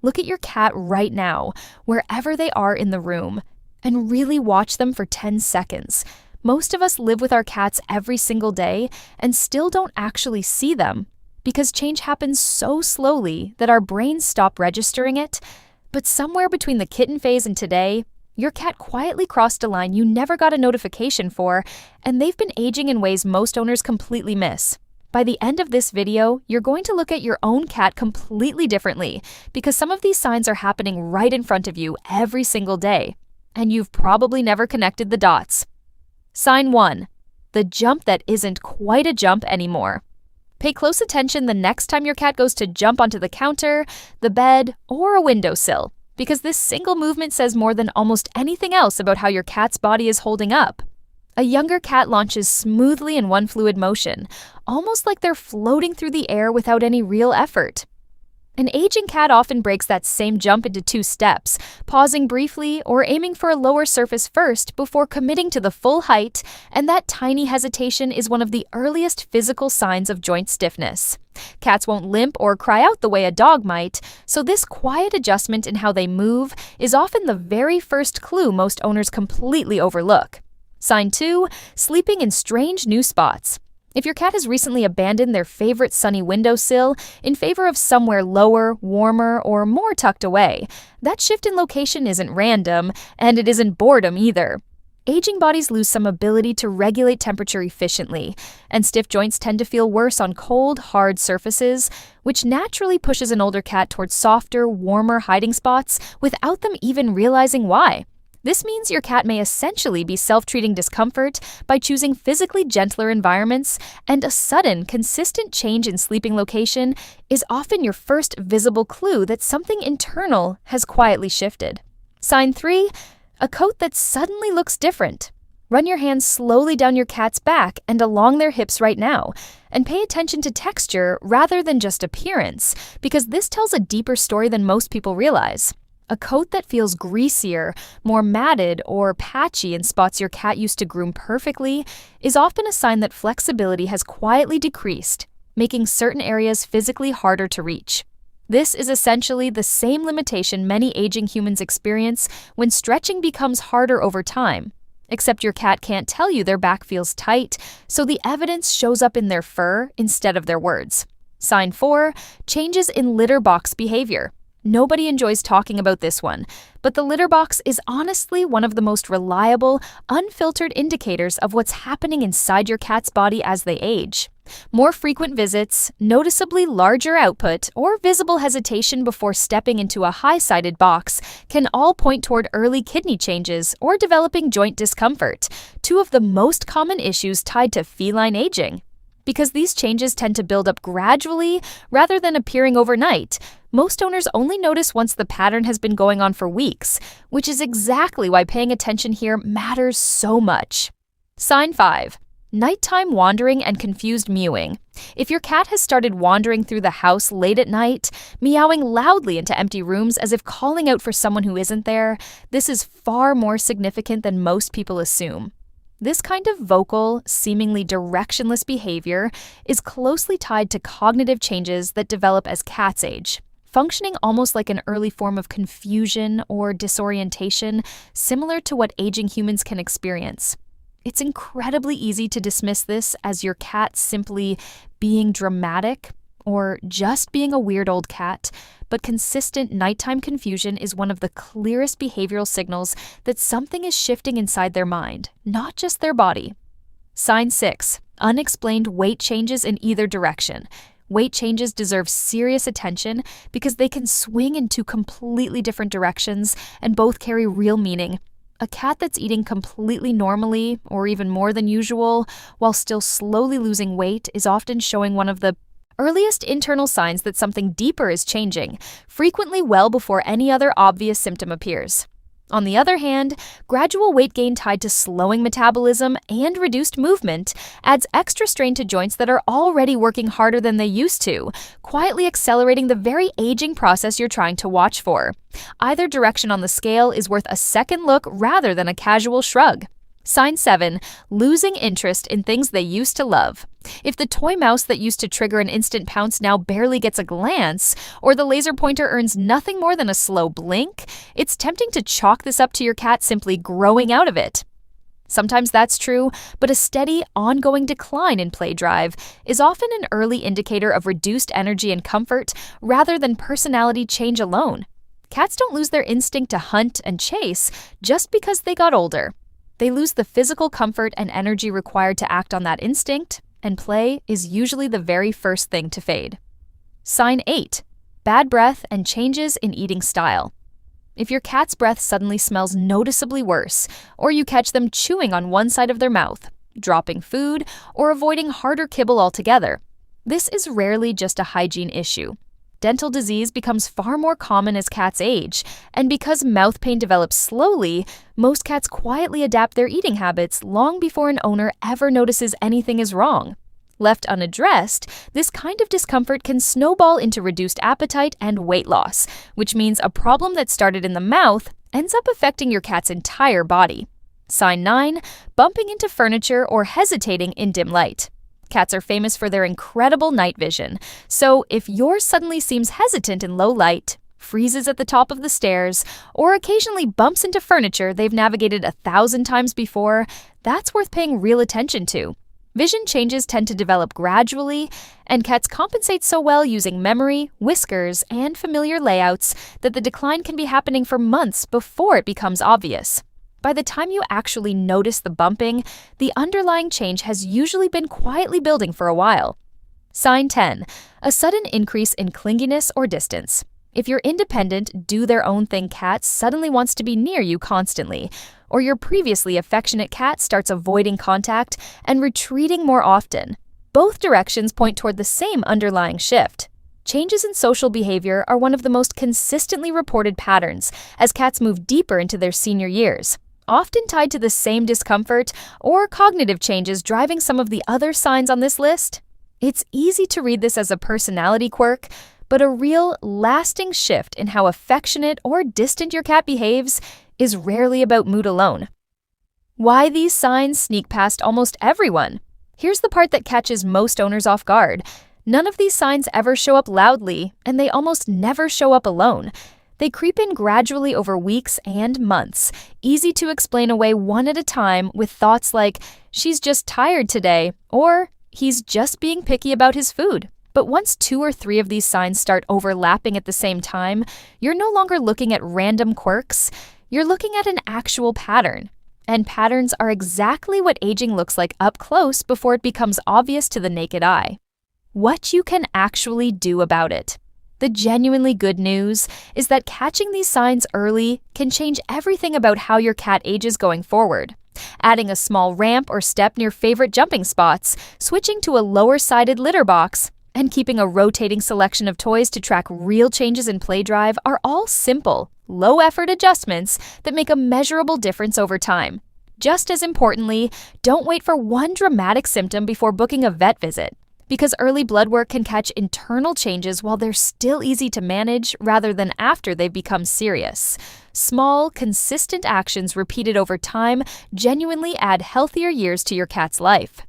Look at your cat right now, wherever they are in the room, and really watch them for 10 seconds. Most of us live with our cats every single day and still don't actually see them because change happens so slowly that our brains stop registering it. But somewhere between the kitten phase and today, your cat quietly crossed a line you never got a notification for, and they've been aging in ways most owners completely miss. By the end of this video, you're going to look at your own cat completely differently because some of these signs are happening right in front of you every single day, and you've probably never connected the dots. Sign 1. The jump that isn't quite a jump anymore. Pay close attention the next time your cat goes to jump onto the counter, the bed, or a windowsill, because this single movement says more than almost anything else about how your cat's body is holding up. A younger cat launches smoothly in one fluid motion, almost like they're floating through the air without any real effort. An aging cat often breaks that same jump into 2 steps, pausing briefly or aiming for a lower surface first before committing to the full height, and that tiny hesitation is one of the earliest physical signs of joint stiffness. Cats won't limp or cry out the way a dog might, so this quiet adjustment in how they move is often the very first clue most owners completely overlook. Sign 2. Sleeping in strange new spots. If your cat has recently abandoned their favorite sunny windowsill in favor of somewhere lower, warmer, or more tucked away, that shift in location isn't random, and it isn't boredom either. Aging bodies lose some ability to regulate temperature efficiently, and stiff joints tend to feel worse on cold, hard surfaces, which naturally pushes an older cat towards softer, warmer hiding spots without them even realizing why. This means your cat may essentially be self-treating discomfort by choosing physically gentler environments, and a sudden, consistent change in sleeping location is often your first visible clue that something internal has quietly shifted. Sign 3. A coat that suddenly looks different. Run your hands slowly down your cat's back and along their hips right now, and pay attention to texture rather than just appearance, because this tells a deeper story than most people realize. A coat that feels greasier, more matted, or patchy in spots your cat used to groom perfectly is often a sign that flexibility has quietly decreased, making certain areas physically harder to reach. This is essentially the same limitation many aging humans experience when stretching becomes harder over time. Except your cat can't tell you their back feels tight, so the evidence shows up in their fur instead of their words. Sign 4. Changes in litter box behavior. Nobody enjoys talking about this one, but the litter box is honestly one of the most reliable, unfiltered indicators of what's happening inside your cat's body as they age. More frequent visits, noticeably larger output, or visible hesitation before stepping into a high-sided box can all point toward early kidney changes or developing joint discomfort, 2 of the most common issues tied to feline aging. Because these changes tend to build up gradually rather than appearing overnight, most owners only notice once the pattern has been going on for weeks, which is exactly why paying attention here matters so much. Sign 5. Nighttime wandering and confused mewing. If your cat has started wandering through the house late at night, meowing loudly into empty rooms as if calling out for someone who isn't there, this is far more significant than most people assume. This kind of vocal, seemingly directionless behavior is closely tied to cognitive changes that develop as cats age, functioning almost like an early form of confusion or disorientation, similar to what aging humans can experience. It's incredibly easy to dismiss this as your cat simply being dramatic or just being a weird old cat, but consistent nighttime confusion is one of the clearest behavioral signals that something is shifting inside their mind, not just their body. Sign 6. Unexplained weight changes in either direction. Weight changes deserve serious attention because they can swing in 2 completely different directions and both carry real meaning. A cat that's eating completely normally, or even more than usual, while still slowly losing weight is often showing one of the earliest internal signs that something deeper is changing, frequently well before any other obvious symptom appears. On the other hand, gradual weight gain tied to slowing metabolism and reduced movement adds extra strain to joints that are already working harder than they used to, quietly accelerating the very aging process you're trying to watch for. Either direction on the scale is worth a second look rather than a casual shrug. Sign 7. Losing interest in things they used to love. If the toy mouse that used to trigger an instant pounce now barely gets a glance, or the laser pointer earns nothing more than a slow blink, it's tempting to chalk this up to your cat simply growing out of it. Sometimes that's true, but a steady, ongoing decline in play drive is often an early indicator of reduced energy and comfort rather than personality change alone. Cats don't lose their instinct to hunt and chase just because they got older. They lose the physical comfort and energy required to act on that instinct, and play is usually the very first thing to fade. Sign 8. Bad breath and changes in eating style. If your cat's breath suddenly smells noticeably worse, or you catch them chewing on one side of their mouth, dropping food, or avoiding harder kibble altogether, this is rarely just a hygiene issue. Dental disease becomes far more common as cats age, and because mouth pain develops slowly, most cats quietly adapt their eating habits long before an owner ever notices anything is wrong. Left unaddressed, this kind of discomfort can snowball into reduced appetite and weight loss, which means a problem that started in the mouth ends up affecting your cat's entire body. Sign 9. Bumping into furniture or hesitating in dim light. Cats are famous for their incredible night vision, so if yours suddenly seems hesitant in low light, freezes at the top of the stairs, or occasionally bumps into furniture they've navigated 1,000 times before, that's worth paying real attention to. Vision changes tend to develop gradually, and cats compensate so well using memory, whiskers, and familiar layouts that the decline can be happening for months before it becomes obvious. By the time you actually notice the bumping, the underlying change has usually been quietly building for a while. Sign 10. A sudden increase in clinginess or distance. If your independent, do-their-own-thing cat suddenly wants to be near you constantly, or your previously affectionate cat starts avoiding contact and retreating more often, both directions point toward the same underlying shift. Changes in social behavior are one of the most consistently reported patterns as cats move deeper into their senior years, often tied to the same discomfort or cognitive changes driving some of the other signs on this list. It's easy to read this as a personality quirk, but a real, lasting shift in how affectionate or distant your cat behaves is rarely about mood alone. Why these signs sneak past almost everyone? Here's the part that catches most owners off guard. None of these signs ever show up loudly, and they almost never show up alone. They creep in gradually over weeks and months, easy to explain away one at a time with thoughts like, "She's just tired today," or "He's just being picky about his food." But once 2 or 3 of these signs start overlapping at the same time, you're no longer looking at random quirks, you're looking at an actual pattern. And patterns are exactly what aging looks like up close before it becomes obvious to the naked eye. What you can actually do about it. The genuinely good news is that catching these signs early can change everything about how your cat ages going forward. Adding a small ramp or step near favorite jumping spots, switching to a lower-sided litter box, and keeping a rotating selection of toys to track real changes in play drive are all simple, low-effort adjustments that make a measurable difference over time. Just as importantly, don't wait for one dramatic symptom before booking a vet visit, because early blood work can catch internal changes while they're still easy to manage rather than after they've become serious. Small, consistent actions repeated over time genuinely add healthier years to your cat's life.